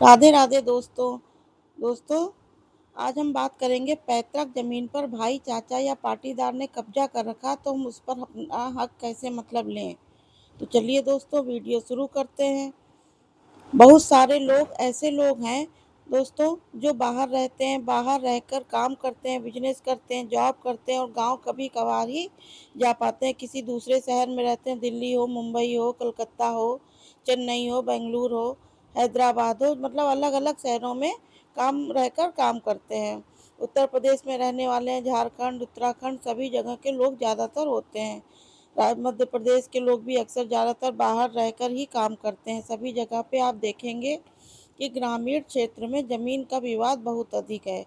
राधे राधे दोस्तों। दोस्तों, आज हम बात करेंगे पैतृक जमीन पर भाई, चाचा या पाटीदार ने कब्जा कर रखा तो हम उस पर अपना हक कैसे लें। तो चलिए दोस्तों, वीडियो शुरू करते हैं। बहुत सारे लोग ऐसे लोग हैं दोस्तों, जो बाहर रहते हैं, बाहर रहकर काम करते हैं, बिजनेस करते हैं, जॉब करते हैं और गांव कभी कभार ही जा पाते हैं। किसी दूसरे शहर में रहते हैं, दिल्ली हो, मुंबई हो, कलकत्ता हो, चेन्नई हो, बेंगलुरु हो, हैदराबाद हो, मतलब अलग अलग शहरों में काम करते हैं। उत्तर प्रदेश में रहने वाले हैं, झारखंड, उत्तराखंड, सभी जगह के लोग ज़्यादातर होते हैं। मध्य प्रदेश के लोग भी अक्सर ज़्यादातर बाहर रहकर ही काम करते हैं। सभी जगह पे आप देखेंगे कि ग्रामीण क्षेत्र में ज़मीन का विवाद बहुत अधिक है।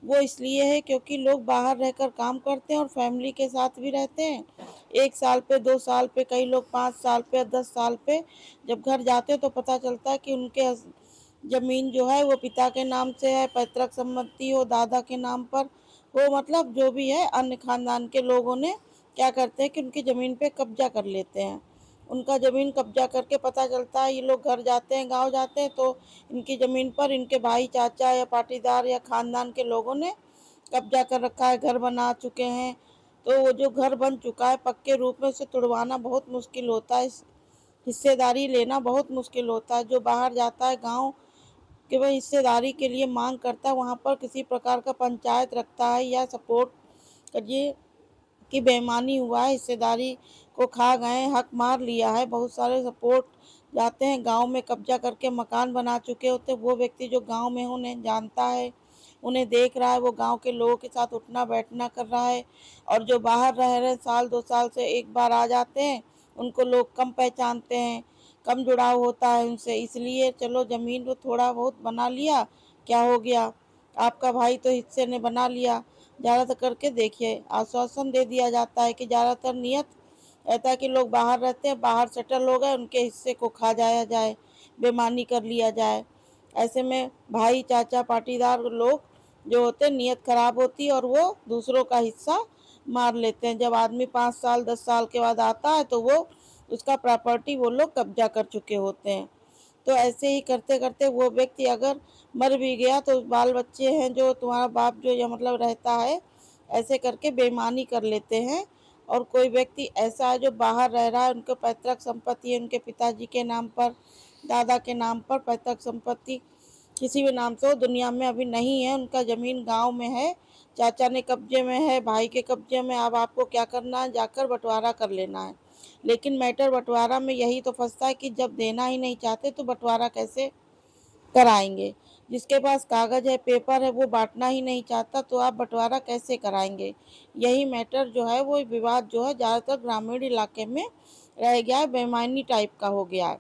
वो इसलिए है क्योंकि लोग बाहर रहकर काम करते हैं और फैमिली के साथ भी रहते हैं। 1 साल पे, 2 साल पे, कई लोग 5 साल पे, 10 साल पे जब घर जाते हैं तो पता चलता है कि उनके ज़मीन जो है वो पिता के नाम से है, पैतृक संपत्ति हो दादा के नाम पर हो, मतलब जो भी है, अन्य खानदान के लोगों ने क्या करते हैं कि उनकी ज़मीन पे कब्जा कर लेते हैं। उनका ज़मीन कब्जा करके पता चलता है, ये लोग घर जाते हैं, गांव जाते हैं, तो इनकी ज़मीन पर इनके भाई, चाचा या पाटीदार या खानदान के लोगों ने कब्जा कर रखा है, घर बना चुके हैं। तो वो जो घर बन चुका है पक्के रूप में, उसे तुड़वाना बहुत मुश्किल होता है। हिस्सेदारी लेना बहुत मुश्किल होता है। जो बाहर जाता है गांव कि वह हिस्सेदारी के लिए मांग करता है, वहाँ पर किसी प्रकार का पंचायत रखता है या सपोर्ट करिए कि बेईमानी हुआ है, हिस्सेदारी को खा गए, हक मार लिया है। बहुत सारे सपोर्ट जाते हैं, गांव में कब्जा करके मकान बना चुके होते हैं। वो व्यक्ति जो गांव में है, उन्हें जानता है, उन्हें देख रहा है, वो गांव के लोगों के साथ उठना बैठना कर रहा है। और जो बाहर रह रहे साल 2 साल से एक बार आ जाते हैं, उनको लोग कम पहचानते हैं, कम जुड़ाव होता है उनसे। इसलिए चलो ज़मीन को थोड़ा बहुत बना लिया, क्या हो गया, आपका भाई तो हिस्से ने बना लिया। ज़्यादातर करके देखिए आश्वासन दे दिया जाता है कि ज़्यादातर नियत रहता है कि लोग बाहर रहते हैं, बाहर सेटल हो गए, उनके हिस्से को खा जाया जाए, बेईमानी कर लिया जाए। ऐसे में भाई, चाचा, पाटीदार लोग जो होते हैं, नीयत खराब होती है और वो दूसरों का हिस्सा मार लेते हैं। जब आदमी 5 साल 10 साल के बाद आता है तो वो उसका प्रॉपर्टी वो लोग कब्जा कर चुके होते हैं। तो ऐसे ही करते करते वो व्यक्ति अगर मर भी गया तो बाल बच्चे हैं, जो तुम्हारा बाप जो या रहता है, ऐसे करके बेईमानी कर लेते हैं। और कोई व्यक्ति ऐसा है जो बाहर रह रहा है, उनके पैतृक संपत्ति है, उनके पिताजी के नाम पर, दादा के नाम पर पैतृक संपत्ति किसी भी नाम से हो, दुनिया में अभी नहीं है, उनका ज़मीन गांव में है, चाचा ने कब्जे में है, भाई के कब्जे में। अब आपको क्या करना है, जाकर बंटवारा कर लेना है। लेकिन मैटर बंटवारा में यही तो फंसता है कि जब देना ही नहीं चाहते तो बंटवारा कैसे कराएंगे। जिसके पास कागज है, पेपर है, वो बांटना ही नहीं चाहता तो आप बंटवारा कैसे कराएंगे। यही मैटर जो है, वो विवाद जो है ज़्यादातर ग्रामीण इलाके में रह गया है, बेईमानी टाइप का हो गया है।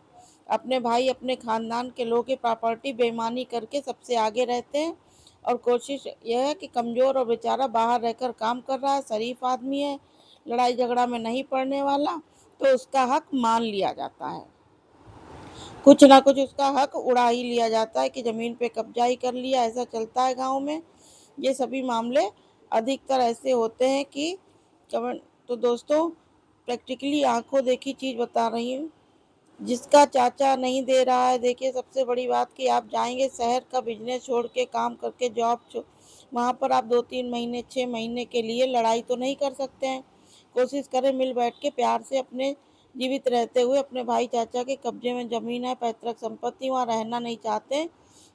अपने भाई, अपने खानदान के लोगों की प्रॉपर्टी बेईमानी करके सबसे आगे रहते हैं। और कोशिश यह है कि कमज़ोर और बेचारा बाहर रहकर काम कर रहा है, शरीफ आदमी है, लड़ाई झगड़ा में नहीं पड़ने वाला, तो उसका हक मान लिया जाता है। कुछ ना कुछ उसका हक उड़ा ही लिया जाता है कि ज़मीन पे कब्जा ही कर लिया। ऐसा चलता है गांव में। ये सभी मामले अधिकतर ऐसे होते हैं कि तो दोस्तों, प्रैक्टिकली आंखों देखी चीज़ बता रही हूँ। जिसका चाचा नहीं दे रहा है, देखिए सबसे बड़ी बात कि आप जाएंगे शहर का बिजनेस छोड़ के, काम करके, वहाँ पर आप 2-3 महीने, 6 महीने के लिए लड़ाई तो नहीं कर सकते हैं। कोशिश करें मिल बैठ के प्यार से अपने जीवित रहते हुए, अपने भाई चाचा के कब्जे में ज़मीन है, पैतृक संपत्ति, वहाँ रहना नहीं चाहते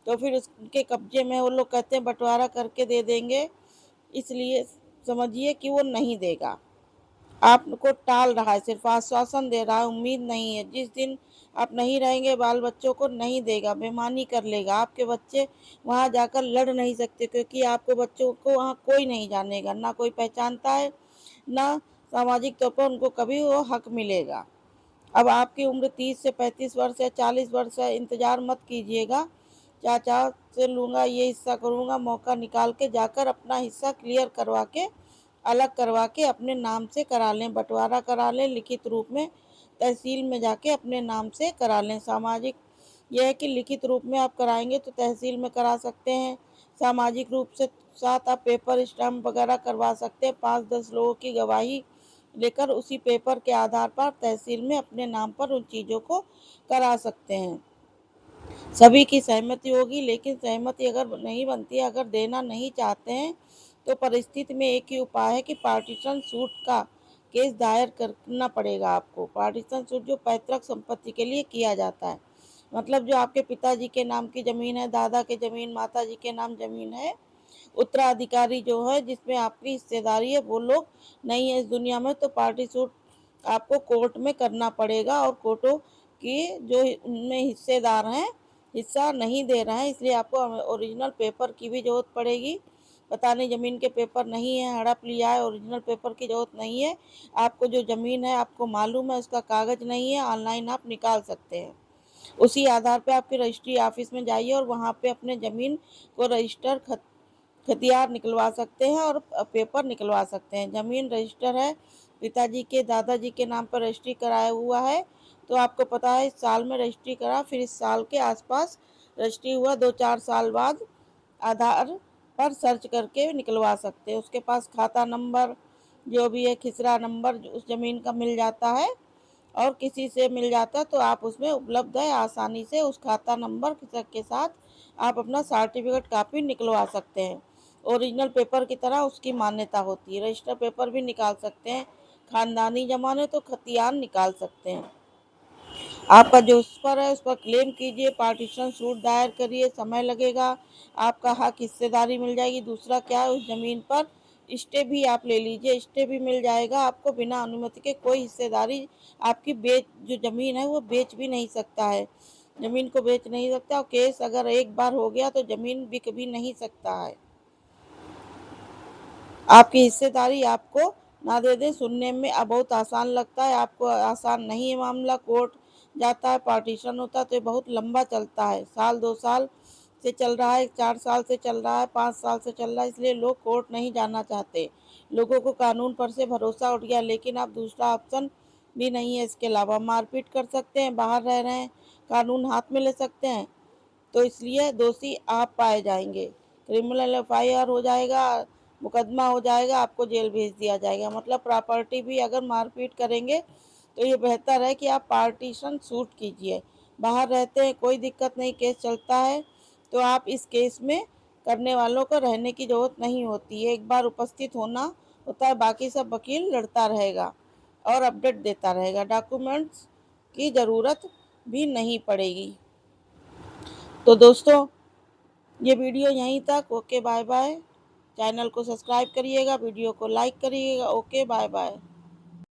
तो फिर उसके कब्जे में, वो लोग कहते हैं बंटवारा करके दे देंगे, इसलिए समझिए कि वो नहीं देगा। आपको टाल रहा है, सिर्फ आश्वासन दे रहा है, उम्मीद नहीं है। जिस दिन आप नहीं रहेंगे, बाल बच्चों को नहीं देगा, बेईमानी कर लेगा। आपके बच्चे वहाँ जाकर लड़ नहीं सकते क्योंकि आपके बच्चों को वहाँ कोई नहीं जानेगा, ना कोई पहचानता है, ना सामाजिक तौर पर उनको कभी वो हक मिलेगा। अब आपकी उम्र 30 से 35 वर्ष है, 40 वर्ष है, इंतज़ार मत कीजिएगा। चाचा से लूँगा, ये हिस्सा करूँगा, मौका निकाल के जाकर अपना हिस्सा क्लियर करवा के, अलग करवा के अपने नाम से करा लें, बंटवारा करा लें लिखित रूप में, तहसील में जाके अपने नाम से करा लें। सामाजिक यह है कि लिखित रूप में आप कराएंगे तो तहसील में करा सकते हैं। सामाजिक रूप से साथ आप पेपर स्टैम्प वगैरह करवा सकते हैं, 5-10 लोगों की गवाही लेकर उसी पेपर के आधार पर तहसील में अपने नाम पर उन चीज़ों को करा सकते हैं। सभी की सहमति होगी, लेकिन सहमति अगर नहीं बनती है, अगर देना नहीं चाहते हैं, तो परिस्थिति में एक ही उपाय है कि पार्टीशन सूट का केस दायर करना पड़ेगा आपको। पार्टीशन सूट जो पैतृक संपत्ति के लिए किया जाता है, मतलब जो आपके पिताजी के नाम की ज़मीन है, दादा के ज़मीन, माताजी के नाम ज़मीन है, उत्तराधिकारी जो है जिसमें आपकी हिस्सेदारी है, वो लोग नहीं है इस दुनिया में, तो पार्टी सूट आपको कोर्ट में करना पड़ेगा। और कोर्टों की जो उनमें हिस्सेदार हैं हिस्सा नहीं दे रहे हैं, इसलिए आपको ओरिजिनल पेपर की भी ज़रूरत पड़ेगी। पता नहीं ज़मीन के पेपर नहीं है, हड़प लिया है, ओरिजिनल पेपर की ज़रूरत नहीं है। आपको जो ज़मीन है आपको मालूम है, उसका कागज़ नहीं है, ऑनलाइन आप निकाल सकते हैं। उसी आधार पे आपके रजिस्ट्री ऑफिस में जाइए और वहाँ पे अपने ज़मीन को रजिस्टर खतियार निकलवा सकते हैं और पेपर निकलवा सकते हैं। ज़मीन रजिस्टर है, पिताजी के दादाजी के नाम पर रजिस्ट्री कराया हुआ है, तो आपको पता है इस साल में रजिस्ट्री करा, फिर इस साल के आसपास रजिस्ट्री हुआ, 2-4 साल बाद आधार पर सर्च करके निकलवा सकते हैं। उसके पास खाता नंबर जो भी है, खिसरा नंबर उस ज़मीन का मिल जाता है, और किसी से मिल जाता है तो आप उसमें उपलब्ध है, आसानी से उस खाता नंबर के साथ आप अपना सर्टिफिकेट कापी निकलवा सकते हैं। ओरिजिनल पेपर की तरह उसकी मान्यता होती है। रजिस्टर पेपर भी निकाल सकते हैं, खानदानी जमाने तो खतियान निकाल सकते हैं। आपका जो उस पर है उस पर क्लेम कीजिए, पार्टीशन सूट दायर करिए, समय लगेगा, आपका हक हिस्सेदारी मिल जाएगी। दूसरा क्या है, उस ज़मीन पर स्टे भी आप ले लीजिए, स्टे भी मिल जाएगा आपको। बिना अनुमति के कोई हिस्सेदारी आपकी जो ज़मीन है वो बेच भी नहीं सकता है, ज़मीन को बेच नहीं सकता। और केस अगर एक बार हो गया तो ज़मीन बिक भी नहीं सकता है। आपकी हिस्सेदारी आपको ना दे दें, सुनने में अब बहुत आसान लगता है, आपको आसान नहीं है मामला। कोर्ट जाता है, पार्टीशन होता है, तो ये बहुत लंबा चलता है, 1-2 साल से चल रहा है, 4 साल से चल रहा है, 5 साल से चल रहा है, इसलिए लोग कोर्ट नहीं जाना चाहते। लोगों को कानून पर से भरोसा उठ गया, लेकिन अब दूसरा ऑप्शन भी नहीं है। इसके अलावा मारपीट कर सकते हैं, बाहर रह रहे हैं, कानून हाथ में ले सकते हैं, तो इसलिए दोषी आप पाए जाएंगे, क्रिमिनल एफआईआर हो जाएगा, मुकदमा हो जाएगा, आपको जेल भेज दिया जाएगा। मतलब प्रॉपर्टी भी अगर मारपीट करेंगे तो ये बेहतर है कि आप पार्टीशन सूट कीजिए। बाहर रहते हैं कोई दिक्कत नहीं, केस चलता है, तो आप इस केस में करने वालों को रहने की ज़रूरत नहीं होती है, एक बार उपस्थित होना होता है, बाकी सब वकील लड़ता रहेगा और अपडेट देता रहेगा, डॉक्यूमेंट्स की ज़रूरत भी नहीं पड़ेगी। तो दोस्तों, ये वीडियो यहीं तक। Okay, bye bye. चैनल को सब्सक्राइब करिएगा, वीडियो को लाइक करिएगा। Okay, bye bye.